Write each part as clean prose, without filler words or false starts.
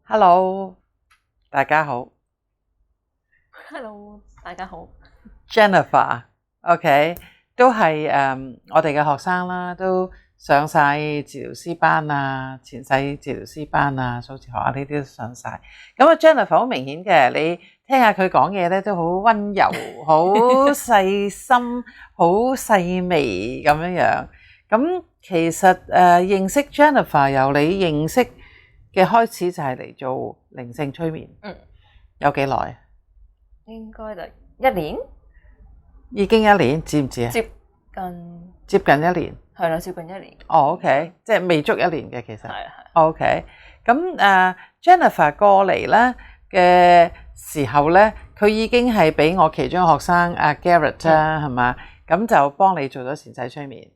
Hello，大家好。Hello，大家好。Jennifer，OK，都係我哋嘅學生啦，都上晒治療師班啊、前世治療師班啊、數字學啊呢啲都上晒。咁啊，Jennifer 好明顯嘅，你聽下佢講嘢咧都好溫柔、好細心、好細微咁樣樣。咁其實認識 Jennifer 由你認識嘅開始就係嚟做靈性催眠。有幾耐？應該就1年，已經1年，知唔知啊？接近1年。係啦，接近1年。OK，即係未足1年嘅其實。係。OK，咁Jennifer 過嚟咧嘅時候咧，佢已經係俾我其中嘅學生阿 Garrett 啦，係嘛？咁就幫你做咗前世催眠。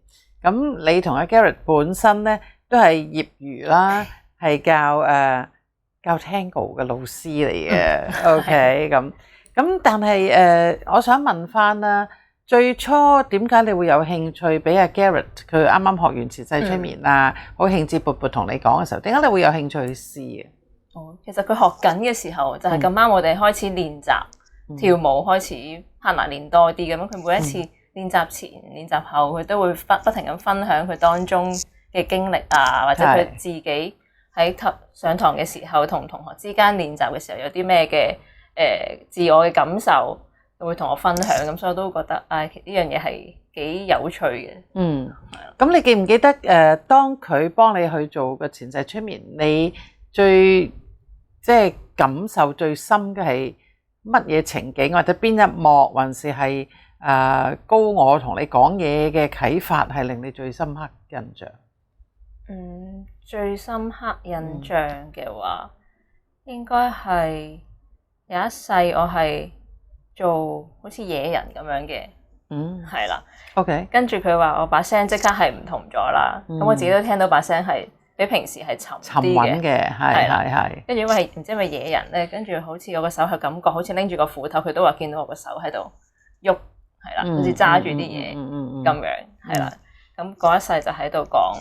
咁你同阿 Garrett 本身咧都係業餘啦，係教 Tango 嘅老師嚟嘅。OK，咁但係我想問翻啦，最初點解你會有興趣俾阿 Garrett 佢啱啱學完前世催眠啊，好興致勃勃同你講嘅時候，點解你會有興趣去試嘅？其實佢學緊嘅時候就係咁啱我哋開始練習跳舞，開始拍埋練多啲咁。佢每一次練習前、練習後，佢都會不停咁分享佢當中嘅經歷啊，或者佢自己喺上堂嘅時候同同學之間練習嘅時候有啲咩嘅自我嘅感受，會同我分享。咁所以我都覺得呢樣嘢係幾有趣嘅。咁你記唔記得當佢幫你去做個前世催眠，你最即係感受最深嘅係乜嘢情景，或者邊一幕，還是係高我同你講嘢嘅啟發係令你最深刻印象？最深刻印象嘅話，應該係有一世我係做好似野人咁樣嘅。係啦。OK。跟住佢話我把聲即刻係唔同咗啦。咁我自己都聽到把聲係比平時係沉穩嘅，係。跟住因為唔知係咪野人咧，跟住好似我個手係感覺好似拎住個斧頭，佢都話見到我個手喺度喐，係啦，好似揸住啲嘢咁樣，係啦。咁嗰一世就喺度講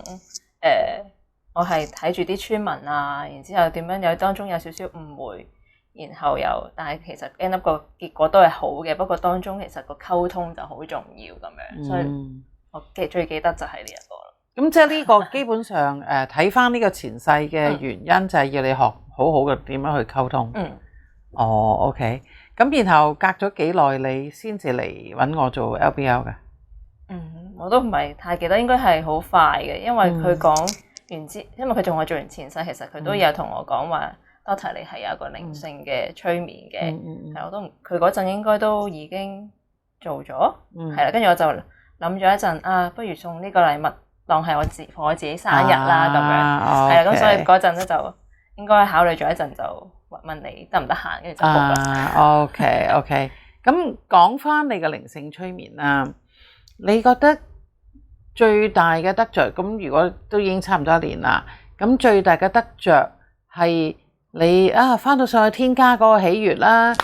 我係睇住啲村民啊，然之後點樣有當中有少少誤會，然後但係其實 end up 個結果都係好嘅，不過當中其實個溝通就好重要咁樣，所以我最記得就係呢一個啦。咁即係呢個基本上睇翻呢個前世嘅原因就係要你學好好嘅點樣去溝通。OK。咁然後隔咗幾耐你先至嚟揾我做 LBL 嘅？我都唔係太記得，應該係好快嘅，因為佢講完因為佢仲係做完前世，其實佢都有同我講話 Doctor 你係有一個靈性嘅催眠嘅。我都佢嗰陣應該都已經做咗。係啦，跟住我就諗咗一陣不如送呢個禮物當係我自己生日啦咁樣。係啦，咁所以嗰陣咧就應該考慮咗一陣，就問你得唔得閒，跟住就 book 啦。OK。咁講翻你嘅靈性催眠啦，你覺得最大嘅得着，咁如果都已經差唔多1年啦，咁最大嘅得着係你翻到上去天家嗰個喜悅啦，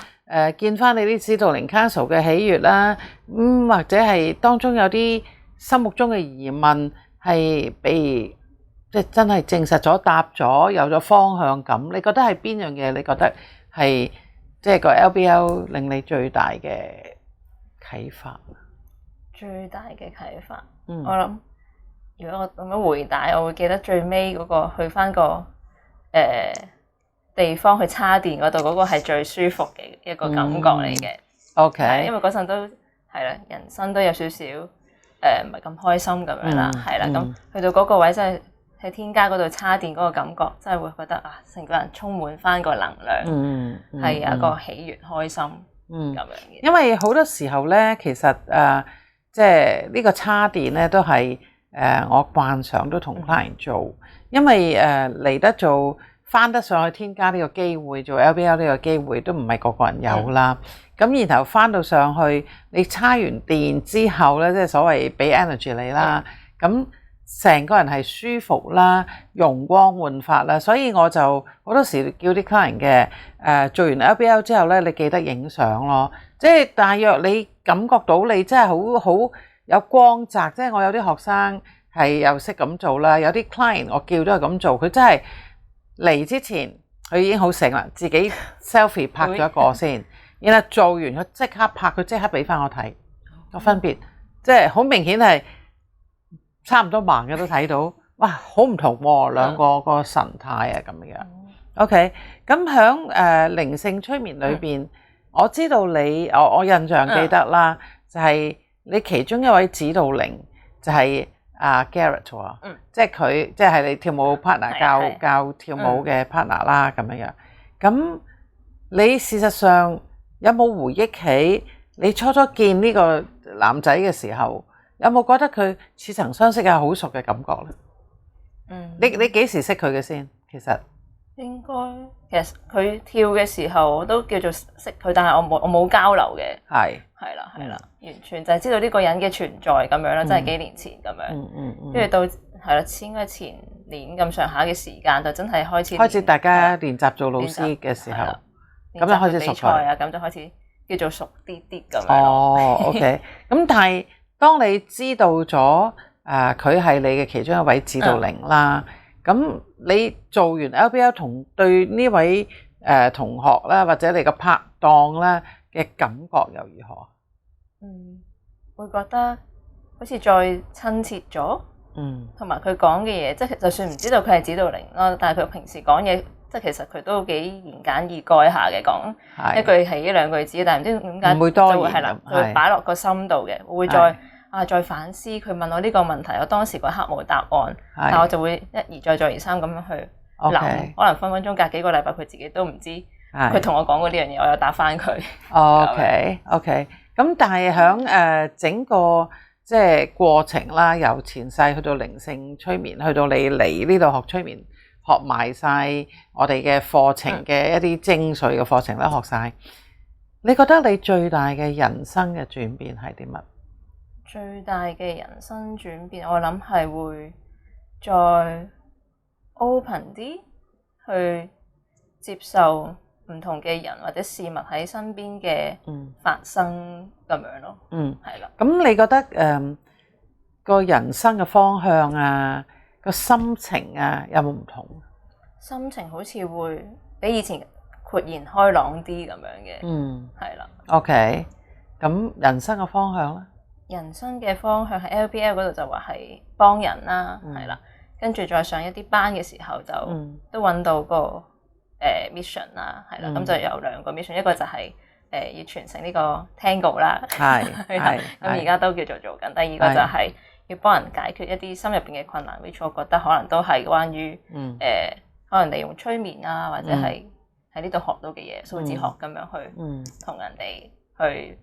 見翻你啲指導靈 council 嘅喜悅啦，或者係當中有啲心目中嘅疑問係被即係真係證實咗、答咗、有咗方向感，你覺得係邊樣嘢？你覺得係即係個 LBL 令你最大嘅啟發？最大嘅啟發，我諗如果我咁樣回答，我會記得最尾嗰個去翻個地方去叉電嗰度，嗰個係最舒服嘅一個感覺嚟嘅。OK，因為嗰陣都係啦，人生都有少少唔係咁開心咁樣啦，係啦，咁去到嗰個位真係喺天家嗰度叉電嗰個感覺，真係會覺得成個人充滿翻個能量，係有一個喜悅開心咁樣嘅。因為好多時候咧，其實即係呢個叉電咧都係我慣常都同 client 做，因為嚟得做翻得上去天家呢個機會，做 LBL 呢個機會都唔係個個人有啦。咁然後翻到上去，你叉完電之後咧，即係所謂俾 energy 你啦，咁成個人係舒服啦，容光煥發啦，所以我就好多時叫啲 client 嘅做完 LBL 之後咧，你記得影相咯，即係大約你感覺到你真係好有光澤，即係我有啲學生係又識咁做啦，有啲 client 我叫都係咁做，佢真係嚟之前佢已經好醒啦，自己 selfie 拍咗一個先，然後做完佢即刻拍，佢即刻俾翻我睇個分別，即係好明顯係差唔多盲嘅都睇到，哇，好唔同喎，兩個個神態啊咁樣。OK， 咁響靈性催眠裏邊，我知道我印象記得啦，就係你其中一位指導靈就係Garrett 喎，即係佢即係你跳舞 partner 教跳舞嘅 partner 啦咁樣。咁你事實上有冇回憶起你初初見呢個男仔嘅時候，有冇覺得佢似曾相識啊，好熟嘅感覺咧？你幾時識佢嘅先？其實應該其實佢跳嘅時候我都叫做識佢，但係我冇交流嘅。係啦，完全就係知道呢個人嘅存在咁樣啦，真係幾年前咁樣。跟住到係啦，應該前年咁上下嘅時間就真係開始大家練習做老師嘅時候，咁就開始熟佢啊，咁就開始叫做熟啲咁樣。哦，OK。咁但係當你知道咗佢係你嘅其中一位指導靈啦，咁你做完 LBL 同對呢位同學啦，或者你個拍檔啦嘅感覺又如何？會覺得好似再親切咗，同埋佢講嘅嘢，即係就算唔知道佢係指導靈啦，但係佢平時講嘢，即係其實佢都幾言簡意賅下嘅，講一句係一兩句子，但係唔知點解唔會多言，係啦，就會擺落個心度嘅，會再反思。佢問我呢個問題，我當時嗰刻冇答案，但我就會一而再再而三咁樣去諗，可能分分鐘隔幾個禮拜佢自己都唔知，佢同我講過呢樣嘢，我又答翻佢。OK。咁但係喺整個即係過程啦，由前世去到靈性催眠，去到你嚟呢度學催眠，學埋晒我哋嘅課程嘅一啲精髓嘅課程啦，學晒。你覺得你最大嘅人生嘅轉變係啲乜？最大嘅人生轉變，我諗係會再 open 啲去接受唔同嘅人或者事物喺身邊嘅發生咁樣咯。係啦。咁你覺得個人生嘅方向啊，個心情啊，有冇唔同？心情好似會比以前豁然開朗啲咁樣嘅。係啦。OK。咁人生嘅方向咧？人生嘅方向喺 LBL 嗰度就話係幫人啦，係啦。跟住再上一啲班嘅時候就都揾到個mission 啦，係啦，咁就有兩個 mission，一個就係要傳承呢個 Tango 啦，係咁而家都叫做緊。第二個就係要幫人解決一啲心入邊嘅困難，which 我覺得可能都係關於可能利用催眠啊，或者係喺呢度學到嘅嘢，數字學咁樣去同人哋去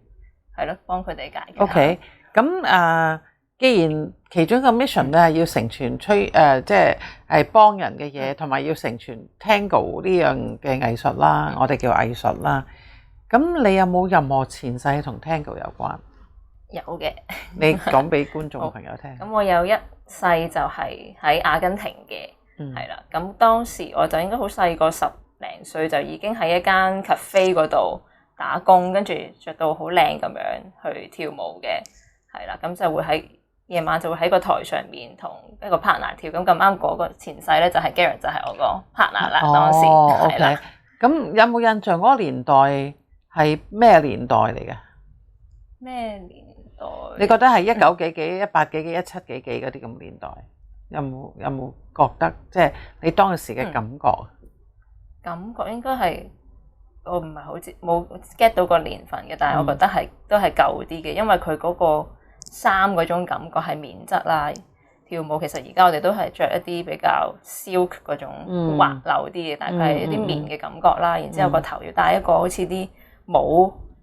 係咯，幫佢哋解決。OK， 咁既然其中一個 mission 咧係要成全即係幫人嘅嘢，同埋要成全 Tango 呢樣嘅藝術啦，我哋叫藝術啦。咁你有冇任何前世同 Tango 有關？有嘅。你講俾觀眾朋友聽。咁我有一世就係喺阿根廷嘅，係啦。咁當時我就應該好細個，10零歲就已經喺一間 cafe 嗰度打工，跟住着到好靚咁樣去跳舞嘅，係啦。咁就會喺夜晚就會喺個台上面同一個 partner 跳，咁啱嗰個前世咧就係 Garrett 就係我個 partner 啦。當時係啦。咁有冇印象嗰個年代係咩年代嚟嘅？咩年代？你覺得係19幾幾、18幾幾、17幾幾嗰啲咁年代？有冇覺得即係你當時嘅感覺？感覺應該係我唔係好知冇 get 到個年份嘅，但係我覺得係都係舊啲嘅，因為佢嗰個衫嗰種感覺係棉質啦，跳舞其實而家我哋都係着一啲比較 silk 嗰種滑溜啲嘅，但係佢係一啲棉嘅感覺啦。然之後個頭要戴一個好似啲帽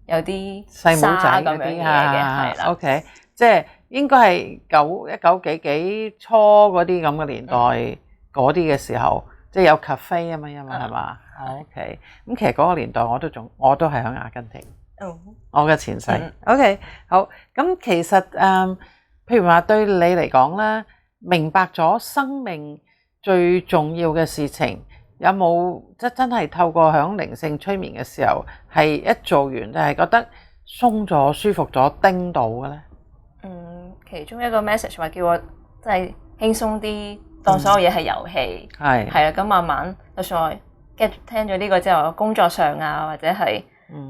有啲細帽仔咁樣嘅嘢嘅，係啦。OK， 即係應該係19幾幾初嗰啲咁嘅年代嗰啲嘅時候，即係有 cafe 啊嘛，因為係嘛。OK， 咁其實嗰個年代我都係喺阿根廷。我嘅前世。OK， 好。咁其實譬如話對你嚟講咧，明白咗生命最重要嘅事情，有冇真係透過響靈性催眠嘅時候，係一做完就係覺得鬆咗、舒服咗、叮到嘅咧？其中一個 message 話叫我即係輕鬆啲，當所有嘢係遊戲。係啦，咁慢慢就算我跟住聽咗呢個之後，工作上啊或者係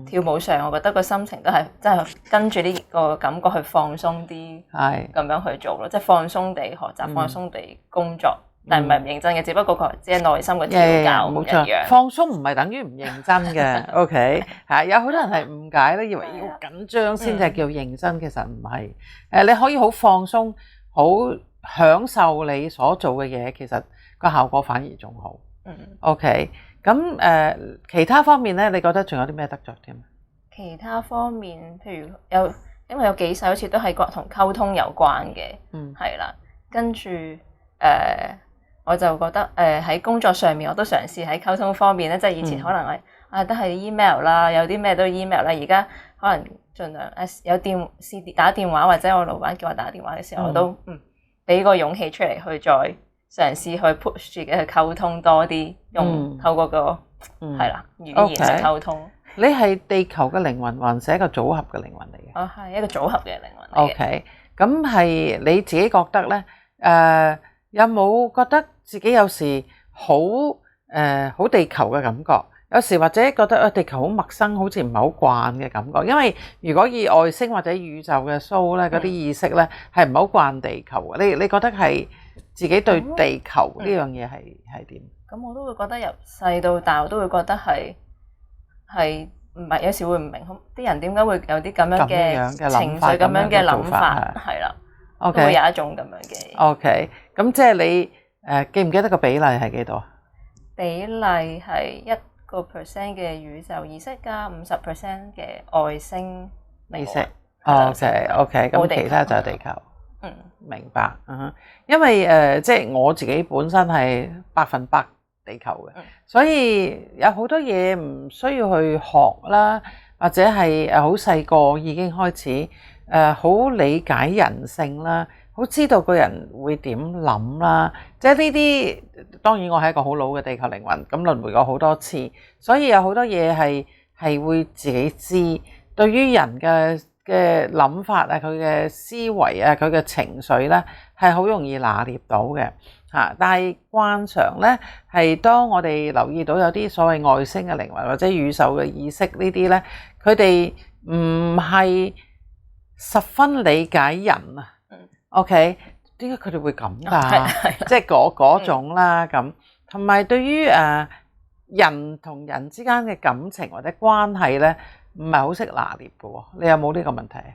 跳舞上，我覺得個心情都係真係跟住呢個感覺去放鬆啲，咁樣去做咯，即係放鬆地學習，放鬆地工作。但係唔係唔認真嘅，只不過佢即係內心嘅調教唔一樣。放鬆唔係等於唔認真嘅，OK 係有好多人係誤解咧，以為要緊張先至係叫認真，其實唔係。你可以好放鬆，好享受你所做嘅嘢，其實個效果反而仲好。OK 咁其他方面咧，你覺得仲有啲咩得着添？其他方面，譬如因為有幾世好似都係同溝通有關嘅，係啦，跟住我就覺得喺工作上面我都嘗試喺溝通方面咧，即係以前可能係都係 email 啦，有啲咩都 email 啦，而家可能盡量有試打電話或者我老闆叫我打電話嘅時候，我都俾個勇氣出嚟去再嘗試去 push 自己去溝通多啲，透過個係啦語言去溝通。你係地球嘅靈魂，還是一個組合嘅靈魂嚟嘅？係一個組合嘅靈魂嚟嘅。OK，咁係你自己覺得咧？有冇覺得自己有時好地球嘅感覺？有時或者覺得地球好陌生，好似唔係好慣嘅感覺。因為如果以外星或者宇宙嘅 soul 咧，嗰啲意識咧係唔係好慣地球嘅？你覺得係自己對地球呢樣嘢係點？咁我都會覺得由細到大，我都會覺得係唔係有時會唔明啲人點解會有啲咁樣嘅情緒、咁樣嘅諗法，係啦。都會有一種咁樣嘅。OK，咁即係你記唔記得個比例係幾多？比例係1% 嘅宇宙意識加50% 嘅外星意識。OK，咁其他就係地球。明白。因為即係我自己本身係100%地球嘅，所以有好多嘢唔需要去學啦，或者係好細個已經開始。好理解人性啦，好知道個人會點諗啦，即係呢啲當然我係一個好老嘅地球靈魂，咁輪迴過好多次，所以有好多嘢係會自己知。對於人嘅諗法啊，佢嘅思維啊，佢嘅情緒咧，係好容易拿捏到嘅嚇。但係慣常咧，係當我哋留意到有啲所謂外星嘅靈魂或者宇宙嘅意識呢啲咧，佢哋唔係十分理解人啊，OK？ 點解佢哋會咁㗎？即係嗰種啦咁，同埋對於人同人之間嘅感情或者關係咧，唔係好識拿捏嘅喎。你有冇呢個問題啊？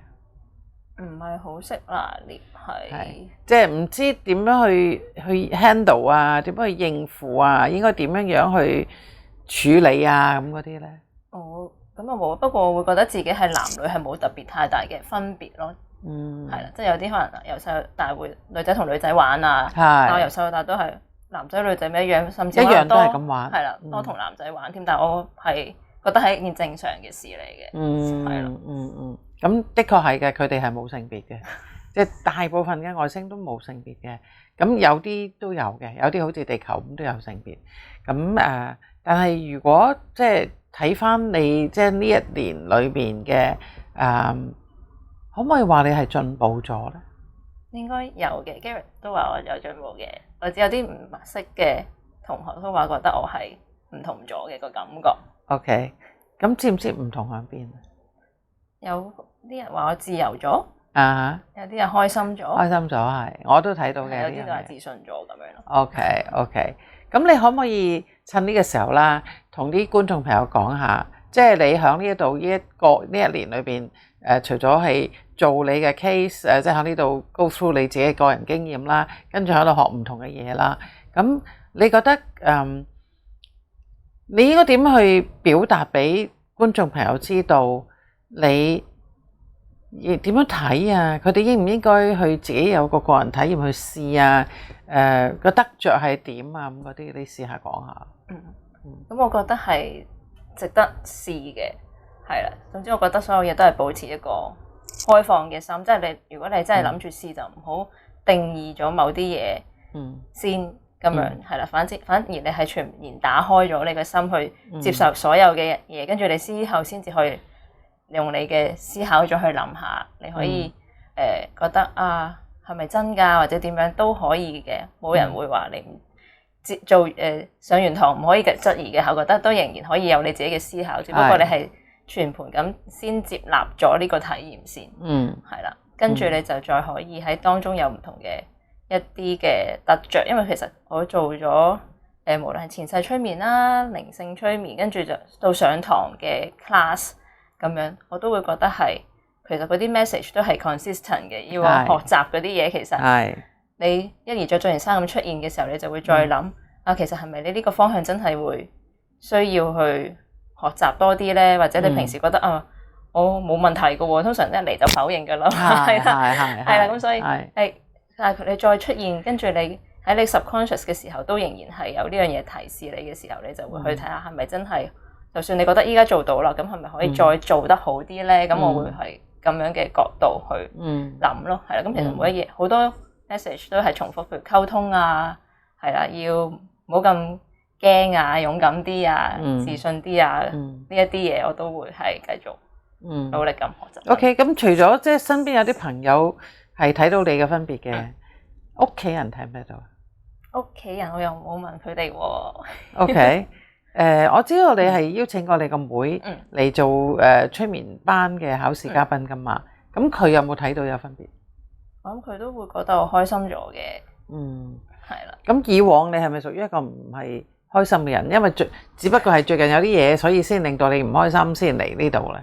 唔係好識拿捏，係即係唔知點樣去 handle 啊，點樣去應付啊，應該點樣去處理啊咁嗰啲咧？咁啊冇，不過我會覺得自己係男女係冇特別太大嘅分別咯。係啦，即係有啲可能由細到大會女仔同女仔玩啊，但我由細到大都係男仔女仔咪一樣，甚至一樣都係咁玩。係啦，多同男仔玩添，但係我係覺得係一件正常嘅事嚟嘅。係咯。咁的確係嘅，佢哋係冇性別嘅，即係大部分嘅外星都冇性別嘅。咁有啲都有嘅，有啲好似地球咁都有性別。咁但係如果即係睇翻你即係呢一年裏邊嘅可唔可以話你係進步咗咧？應該有嘅 ，Gareth 都話我有進步嘅，或者有啲唔識嘅同學都話覺得我係唔同咗嘅個感覺。OK， 咁知唔知唔同喺邊？有啲人話我自由咗，有啲人開心咗，開心咗係，我都睇到嘅。有啲就係自信咗咁樣咯。OK， 咁你可唔可以趁呢個時候啦，同啲觀眾朋友講下，即係你喺呢一度呢一年裏邊，除咗係做你嘅 case，即係喺呢度 go through 你自己嘅個人經驗啦，跟住喺度學唔同嘅嘢啦，咁你覺得你應該點去表達俾觀眾朋友知道你點樣睇啊？佢哋應唔應該去自己有個人體驗去試啊？個得着係點啊？咁嗰啲你試下講下。咁我覺得係值得試嘅，係啦。總之我覺得所有嘢都係保持一個開放嘅心，即係如果你真係諗住試，就唔好定義咗某啲嘢先咁樣，係啦。反而你係全然打開咗你嘅心去接受所有嘅嘢，跟住你之後先至去用你嘅思考咗去諗下，你可以覺得係咪真㗎，或者點樣都可以嘅，冇人會話你做上完堂唔可以嘅質疑嘅，我覺得都仍然可以有你自己嘅思考，只不過你係全盤咁先接納咗呢個體驗先，係啦，跟住你就再可以喺當中有唔同嘅一啲嘅得着，因為其實我做咗無論係前世催眠啦、靈性催眠，跟住就到上堂嘅 class 咁樣，我都會覺得係其實嗰啲 message 都係 consistent 嘅，要我學習嗰啲嘢其實你一而再再而三咁出現嘅時候，你就會再諗其實係咪你呢個方向真係會需要去學習多啲咧？或者你平時覺得我冇問題嘅喎，通常一嚟就否認㗎啦，係啦，咁所以但係你再出現，跟住你喺你 subconscious 嘅時候，都仍然係有呢樣嘢提示你嘅時候，你就會去睇下係咪真係，就算你覺得依家做到啦，咁係咪可以再做得好啲咧？咁我會係咁樣嘅角度去諗咯，係啦。咁其實每一嘢好多 message 都係重複，譬如溝通係啦，要唔好咁驚勇敢啲自信啲呢一啲嘢我都會係繼續努力咁學習。OK， 咁除咗即係身邊有啲朋友係睇到你嘅分別嘅，屋企人睇唔睇到？屋企人我又冇問佢哋喎。OK， 我知道你係邀請過你個妹嚟做催眠班嘅考試嘉賓㗎嘛，咁佢有冇睇到有分別？我諗佢都會覺得我開心咗嘅。係啦。咁以往你係咪屬於一個唔係開心嘅人？因為只不過係最近有啲嘢，所以先令到你唔開心先嚟呢度咧。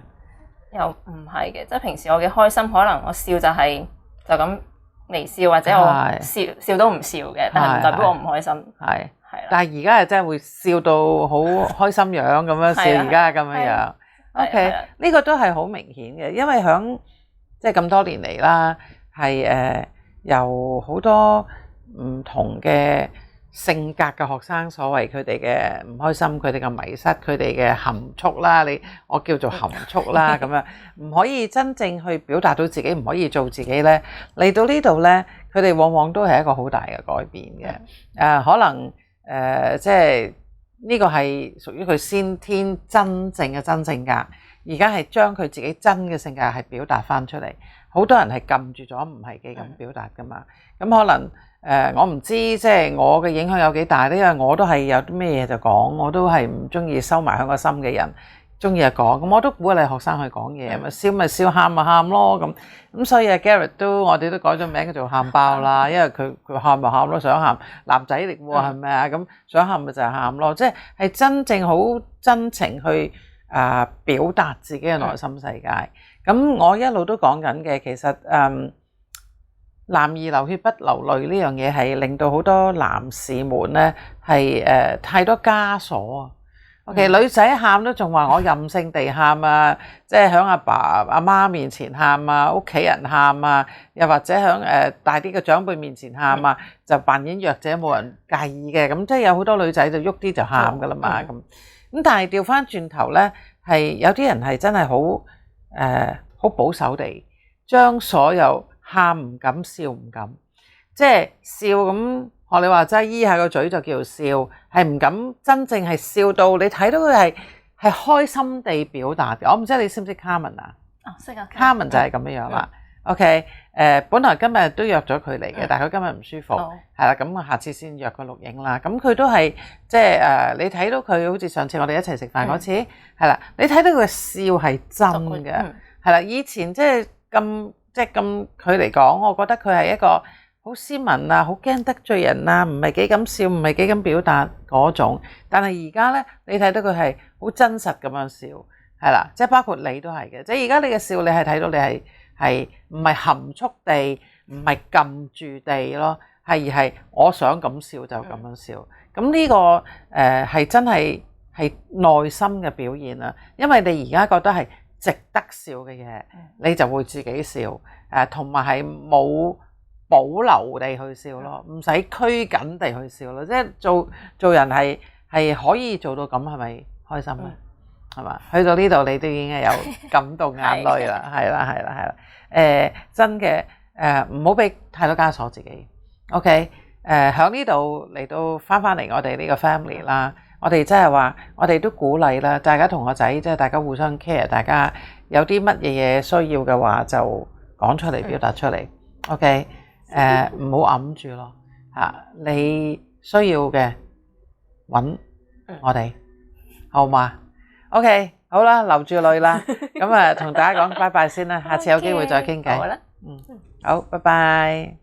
又唔係嘅，即係平時我嘅開心，可能我笑就咁微笑，或者我笑都唔笑嘅，但係唔代表我唔開心。係啦。但係而家係真係會笑到好開心樣咁樣笑，而家咁樣樣。OK， 呢個都係好明顯嘅，因為響即係咁多年嚟啦，係由好多唔同嘅性格嘅學生，所謂佢哋嘅唔開心，佢哋嘅迷失，佢哋嘅含蓄啦，我叫做含蓄啦，咁樣唔可以真正去表達到自己，唔可以做自己呢。嚟到呢度呢，佢哋往往都係一個好大嘅改變嘅。可能即係呢個係屬於佢先天真正嘅真性格，而家係將佢自己真嘅性格係表達翻出嚟。好多人係撳住咗，唔係幾咁表達噶嘛。咁可能我唔知即係我嘅影響有幾大呢？因為我都係有啲咩嘢就講，我都係唔中意收埋喺個心嘅人，中意就講。咁我都鼓勵學生去講嘢，咪笑，喊咪喊咯咁所以Garrett 我哋都改咗名叫做喊包啦，因為佢喊咪喊咯，想喊男仔嚟喎，係咪啊？咁想喊咪就係喊咯，即係真正好真情去表達自己嘅內心世界。咁我一路都講緊嘅，其實男兒流血不流淚呢樣嘢係令到好多男士們呢係太多枷鎖啊。OK， 女仔喊都仲話我任性地喊啊，即係喺阿爸阿媽面前喊啊，屋企人喊啊，又或者喺大啲嘅長輩面前喊啊，就扮演弱者冇人介意嘅。咁即係有好多女仔就喐啲就喊噶啦嘛。咁但係調翻轉頭呢，係有啲人係真係好保守地將所有喊唔敢笑唔敢，即係笑咁學你話齋，依下個嘴就叫做笑，係唔敢真正係笑到你睇到佢係開心地表達嘅。我唔知你識唔識 Carmen 啊？識啊。Carmen 就係咁樣啦。OK， 本來今日都約咗佢嚟嘅，但係佢今日唔舒服，係啦，咁我下次先約個錄影啦。咁佢都係即係你睇到佢好似上次我哋一齊食飯嗰次，係啦，你睇到佢嘅笑係真嘅，係啦，以前即係咁佢嚟講，我覺得佢係一個好斯文啊，好驚得罪人啊，唔係幾咁笑，唔係幾咁表達嗰種。但係而家呢，你睇到佢係好真實咁樣笑，係啦，即係包括你都係嘅。即係而家你嘅笑，你係睇到你係唔係含蓄地，唔係撳住地咯，而係我想咁笑就咁樣笑。咁呢個係真係內心嘅表現啊，因為你而家覺得係值得笑嘅嘢，你就會自己笑，同埋係冇保留地去笑咯，唔使拘謹地去笑咯，即係做人係可以做到咁，係咪開心咧？係嘛？去到呢度你都已經係有感動眼淚啦，係啦，真嘅唔好俾太多枷鎖自己。OK， 喺呢度嚟到翻嚟我哋呢個 family 啦。我哋即係話，我哋都鼓勵啦，大家同學仔即係大家互相 care， 大家有啲乜嘢嘢需要嘅話就講出嚟，表達出嚟。OK， 唔好揞住咯嚇，你需要嘅揾我哋，好嘛？OK，好啦，留住淚啦。咁同大家講拜拜先啦，下次有機會再傾偈。好啦，好，拜拜。